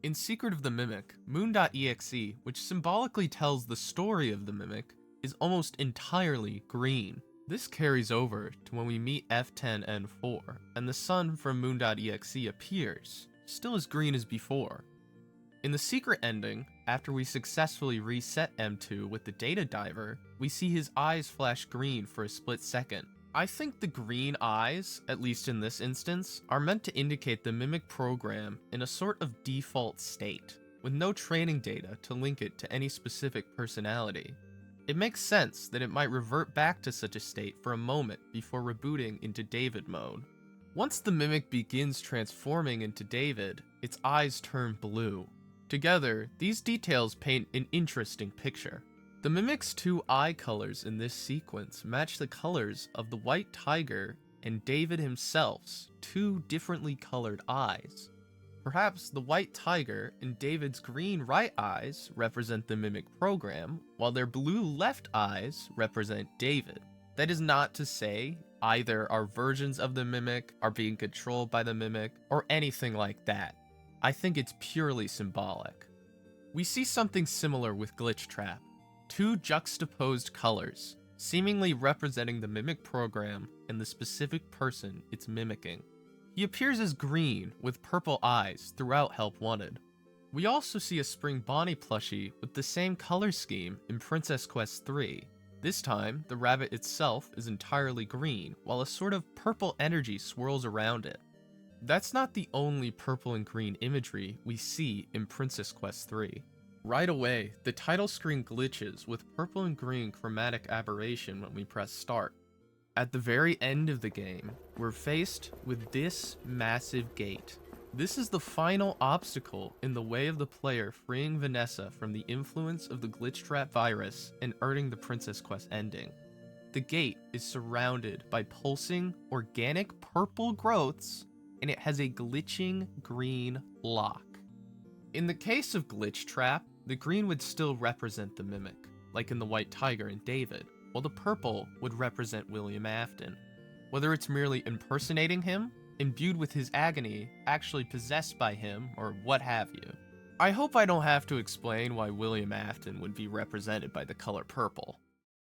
In Secret of the Mimic, Moon.exe, which symbolically tells the story of the Mimic, is almost entirely green. This carries over to when we meet F10N4, and the sun from Moon.exe appears, still as green as before. In the secret ending, after we successfully reset M2 with the data diver, we see his eyes flash green for a split second. I think the green eyes, at least in this instance, are meant to indicate the Mimic program in a sort of default state, with no training data to link it to any specific personality. It makes sense that it might revert back to such a state for a moment before rebooting into David mode. Once the Mimic begins transforming into David, its eyes turn blue. Together, these details paint an interesting picture. The Mimic's two eye colors in this sequence match the colors of the white tiger and David himself's two differently colored eyes. Perhaps the white tiger and David's green right eyes represent the Mimic program, while their blue left eyes represent David. That is not to say either are versions of the Mimic, are being controlled by the Mimic, or anything like that. I think it's purely symbolic. We see something similar with Glitchtrap. Two juxtaposed colors, seemingly representing the Mimic program and the specific person it's mimicking. He appears as green with purple eyes throughout Help Wanted. We also see a Spring Bonnie plushie with the same color scheme in Princess Quest 3. This time, the rabbit itself is entirely green, while a sort of purple energy swirls around it. That's not the only purple and green imagery we see in Princess Quest 3. Right away, the title screen glitches with purple and green chromatic aberration when we press start. At the very end of the game, we're faced with this massive gate. This is the final obstacle in the way of the player freeing Vanessa from the influence of the Glitchtrap virus and earning the Princess Quest ending. The gate is surrounded by pulsing, organic purple growths, and it has a glitching green lock. In the case of Glitchtrap, the green would still represent the Mimic, like in the White Tiger and David, while the purple would represent William Afton. Whether it's merely impersonating him, imbued with his agony, actually possessed by him, or what have you. I hope I don't have to explain why William Afton would be represented by the color purple.